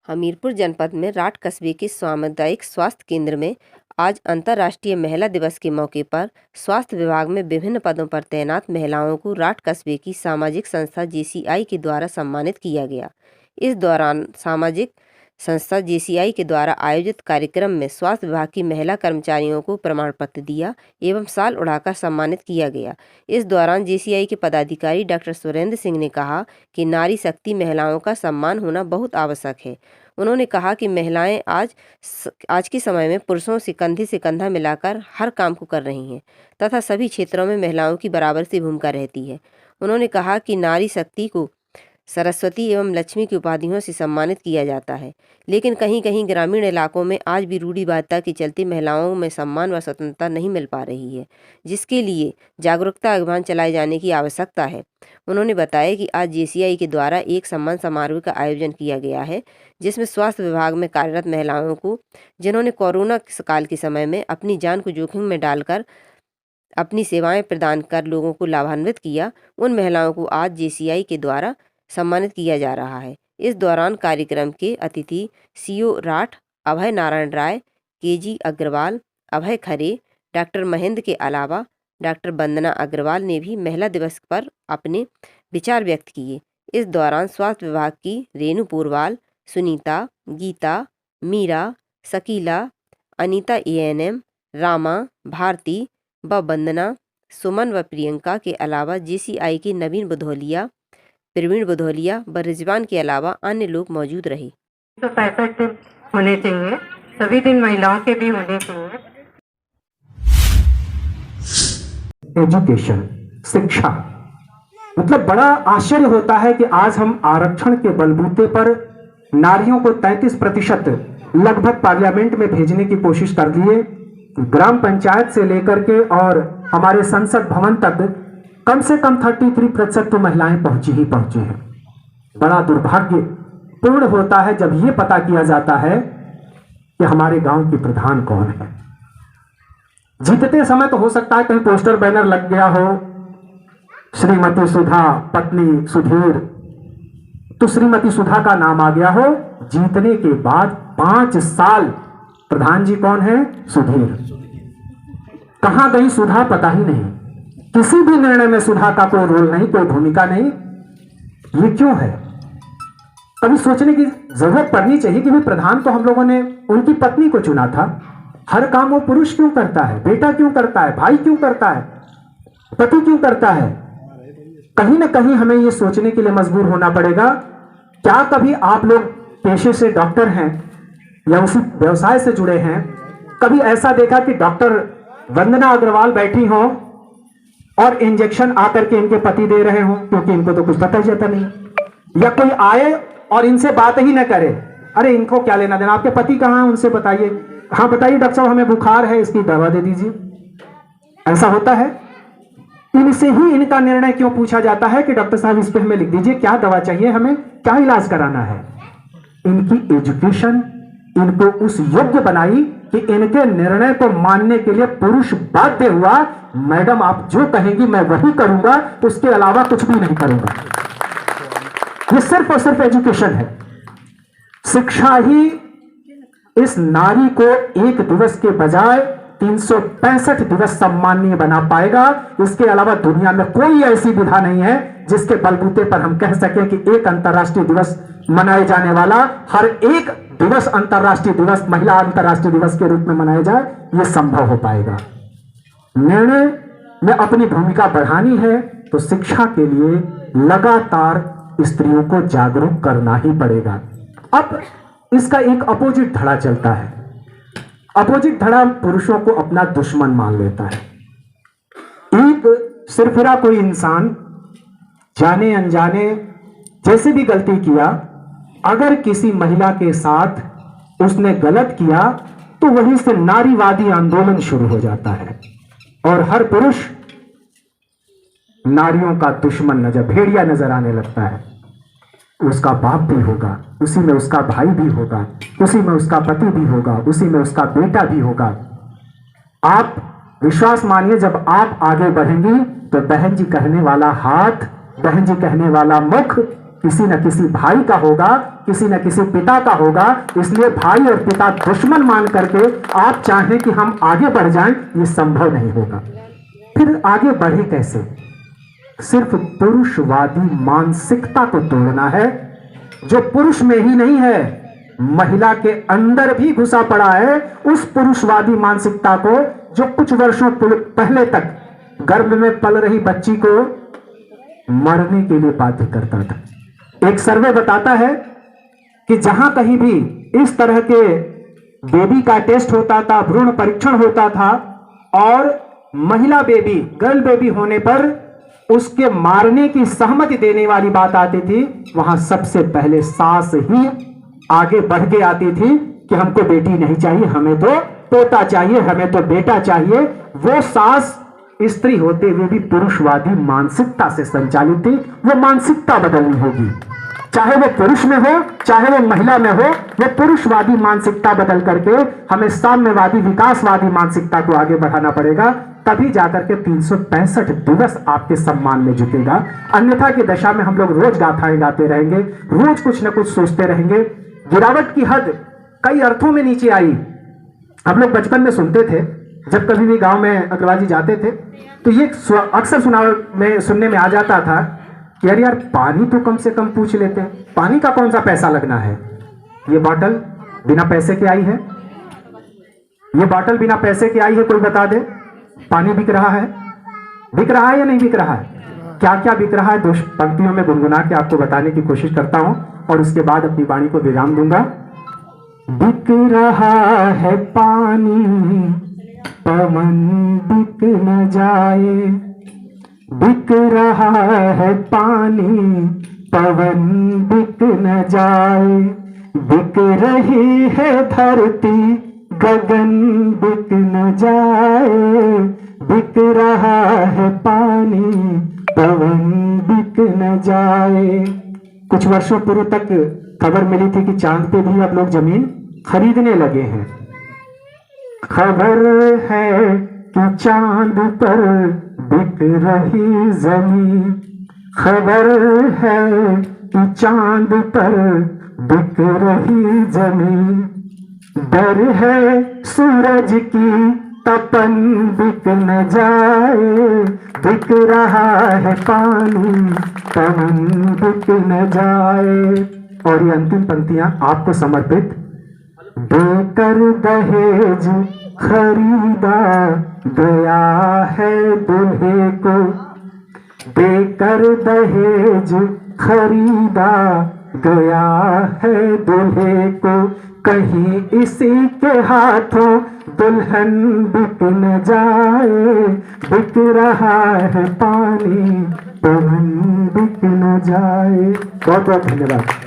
हमीरपुर जनपद में राठ कस्बे के सामुदायिक स्वास्थ्य केंद्र में आज अंतर्राष्ट्रीय महिला दिवस के मौके पर स्वास्थ्य विभाग में विभिन्न पदों पर तैनात महिलाओं को राठ कस्बे की सामाजिक संस्था जेसीआई के द्वारा सम्मानित किया गया। इस दौरान सामाजिक संस्था जेसीआई के द्वारा आयोजित कार्यक्रम में स्वास्थ्य विभाग की महिला कर्मचारियों को प्रमाण पत्र दिया एवं शाल उड़ाकर सम्मानित किया गया। इस दौरान जेसीआई के पदाधिकारी डॉक्टर सुरेंद्र सिंह ने कहा कि नारी शक्ति महिलाओं का सम्मान होना बहुत आवश्यक है। उन्होंने कहा कि महिलाएं आज के समय में पुरुषों से कंधा मिलाकर हर काम को कर रही हैं तथा सभी क्षेत्रों में महिलाओं की बराबर सी भूमिका रहती है। उन्होंने कहा कि नारी शक्ति को सरस्वती एवं लक्ष्मी की उपाधियों से सम्मानित किया जाता है, लेकिन कहीं कहीं ग्रामीण इलाकों में आज भी रूढ़िवादिता के चलते महिलाओं में सम्मान व स्वतंत्रता नहीं मिल पा रही है, जिसके लिए जागरूकता अभियान चलाए जाने की आवश्यकता है। उन्होंने बताया कि आज जेसीआई के द्वारा एक सम्मान समारोह का आयोजन किया गया है, जिसमें स्वास्थ्य विभाग में कार्यरत महिलाओं को, जिन्होंने कोरोना काल के समय में अपनी जान को जोखिम में डालकर अपनी सेवाएं प्रदान कर लोगों को लाभान्वित किया, उन महिलाओं को आज जेसीआई के द्वारा सम्मानित किया जा रहा है। इस दौरान कार्यक्रम के अतिथि सीओ राठ अभय नारायण राय, केजी अग्रवाल, अभय खरे, डॉक्टर महेंद्र के अलावा डॉक्टर वंदना अग्रवाल ने भी महिला दिवस पर अपने विचार व्यक्त किए। इस दौरान स्वास्थ्य विभाग की रेणु पोरवाल, सुनीता, गीता, मीरा, शकीला, अनीता एएनएम, रामा, भारती व वंदना, सुमन व प्रियंका के अलावा जेसीआई के नवीन बुधौलिया, प्रवीण बुधौलिया व रिजवान के अलावा अन्य लोग मौजूद रहे। 165 दिन होने चाहिए, सभी दिन महिलाओं के भी होने चाहिए। एजुकेशन, शिक्षा, मतलब बड़ा आश्चर्य होता है कि आज हम आरक्षण के बलबूते पर नारियों को 33% लगभग पार्लियामेंट में भेजने की कोशिश कर लिए। ग्राम पंचायत से लेकर के और हमारे संसद भवन तक कम से कम 33% तो महिलाएं पहुंची हैं। बड़ा दुर्भाग्यपूर्ण होता है जब यह पता किया जाता है कि हमारे गांव की प्रधान कौन है। जीतते समय तो हो सकता है कहीं पोस्टर बैनर लग गया हो, श्रीमती सुधा पत्नी सुधीर, तो श्रीमती सुधा का नाम आ गया हो। जीतने के बाद 5 साल प्रधान जी कौन है? सुधीर। कहां गई सुधा पता ही नहीं, किसी भी निर्णय में सुधा का कोई रोल नहीं, कोई भूमिका नहीं। ये क्यों है? कभी सोचने की जरूरत पड़नी चाहिए कि प्रधान तो हम लोगों ने उनकी पत्नी को चुना था। हर काम वो पुरुष क्यों करता है? बेटा क्यों करता है? भाई क्यों करता है? पति क्यों करता है? कहीं ना कहीं हमें ये सोचने के लिए मजबूर होना पड़ेगा। क्या कभी आप लोग पेशे से डॉक्टर हैं या उसी व्यवसाय से जुड़े हैं, कभी ऐसा देखा कि डॉक्टर वंदना अग्रवाल बैठी हो और इंजेक्शन आकर के इनके पति दे रहे हो? क्योंकि इनको तो कुछ पता ही जाता नहीं। या कोई आए और इनसे बात ही ना करे, अरे इनको क्या लेना देना, आपके पति कहाँ हैं उनसे बताइए। हाँ बताइए डॉक्टर साहब हमें बुखार है, इसकी दवा दे दीजिए। ऐसा होता है? इनसे ही इनका निर्णय क्यों पूछा जाता है कि डॉक्टर साहब इस पे हमें लिख दीजिए, क्या दवा चाहिए, हमें क्या इलाज कराना है। इनकी एजुकेशन इनको उस योग्य बनाई कि इनके निर्णय को मानने के लिए पुरुष बाध्य हुआ। मैडम आप जो कहेंगी मैं वही करूंगा, उसके अलावा कुछ भी नहीं करूंगा। ये सिर्फ और सिर्फ एजुकेशन है। शिक्षा ही इस नारी को एक दिवस के बजाय 365 दिवस सम्माननीय बना पाएगा। इसके अलावा दुनिया में कोई ऐसी विधा नहीं है जिसके बलबूते पर हम कह सकें कि एक अंतर्राष्ट्रीय दिवस मनाए जाने वाला हर एक दिवस अंतर्राष्ट्रीय दिवस, महिला अंतर्राष्ट्रीय दिवस के रूप में मनाया जाए, यह संभव हो पाएगा। निर्णय में अपनी भूमिका बढ़ानी है तो शिक्षा के लिए लगातार स्त्रियों को जागरूक करना ही पड़ेगा। अब इसका एक अपोजिट धड़ा चलता है। अपोजिट धड़ा पुरुषों को अपना दुश्मन मान लेता है। एक सिरफिरा कोई इंसान जाने अनजाने जैसे भी गलती किया, अगर किसी महिला के साथ उसने गलत किया तो वहीं से नारीवादी आंदोलन शुरू हो जाता है और हर पुरुष नारियों का दुश्मन भेड़िया नजर आने लगता है। उसका बाप भी होगा, उसी में उसका भाई भी होगा, उसी में उसका पति भी होगा, उसी में उसका बेटा भी होगा। आप विश्वास मानिए, जब आप आगे बढ़ेंगी तो बहन जी कहने वाला हाथ, बहन जी कहने वाला मुख किसी न किसी भाई का होगा, किसी न किसी पिता का होगा। इसलिए भाई और पिता दुश्मन मान करके आप चाहें कि हम आगे बढ़ जाएं, ये संभव नहीं होगा। फिर आगे बढ़े कैसे? सिर्फ पुरुषवादी मानसिकता को तोड़ना है, जो पुरुष में ही नहीं है, महिला के अंदर भी घुसा पड़ा है। उस पुरुषवादी मानसिकता को जो कुछ वर्षों पहले तक गर्भ में पल रही बच्ची को मरने के लिए बाध्य करता था। एक सर्वे बताता है कि जहां कहीं भी इस तरह के बेबी का टेस्ट होता था, भ्रूण परीक्षण होता था, और महिला बेबी, गर्ल बेबी होने पर उसके मारने की सहमति देने वाली बात आती थी, वहां सबसे पहले सास ही आगे बढ़ के आती थी कि हमको बेटी नहीं चाहिए, हमें तो पोता चाहिए, हमें तो बेटा चाहिए। वो सास स्त्री होते हुए भी पुरुषवादी मानसिकता से संचालित थी। वो मानसिकता बदलनी होगी, चाहे वो पुरुष में हो, चाहे वो महिला में हो। वो पुरुषवादी मानसिकता बदल करके हमें साम्यवादी, विकासवादी मानसिकता को आगे बढ़ाना पड़ेगा। तभी जाकर के 365 दिवस आपके सम्मान में झुकेगा। अन्यथा की दशा में हम लोग रोज गाथाएं गाते रहेंगे, रोज कुछ न कुछ सोचते रहेंगे। गिरावट की हद कई अर्थों में नीचे आई। हम लोग बचपन में सुनते थे, जब कभी भी गांव में अग्रवाल जी जाते थे तो ये अक्सर सुनने में आ जाता था कि यार पानी तो कम से कम पूछ लेते, पानी का कौन सा पैसा लगना है? ये बॉटल बिना पैसे के आई है, ये बॉटल बिना पैसे के आई है, कोई बता दे। पानी बिक रहा है, बिक रहा है या नहीं बिक रहा है? क्या क्या बिक रहा है? 2 पंक्तियों में गुनगुना के आपको बताने की कोशिश करता हूं और उसके बाद अपनी वाणी को विराम दूंगा। बिक रहा है पानी, पवन बिक न जाए, बिक रहा है पानी, पवन बिक न जाए, बिक रही है धरती, गगन बिक न जाए, बिक रहा है पानी, पवन बिक न जाए। कुछ वर्षों पूर्व तक खबर मिली थी कि चांद पे भी अब लोग जमीन खरीदने लगे हैं। खबर है कि चांद पर बिक रही जमीन, खबर है कि चांद पर बिक रही जमीन, डर है सूरज की तपन बिक न जाए, बिक रहा है पानी, पवन बिक न जाए। और ये अंतिम पंक्तियां आपको समर्पित। देकर दहेज खरीदा गया है दूल्हे को, देकर दहेज खरीदा गया है दूल्हे को, कहीं इसी के हाथों दुल्हन बिक न जाए, बिक रहा है पानी, पवन बिक न जाए। बहुत बहुत धन्यवाद।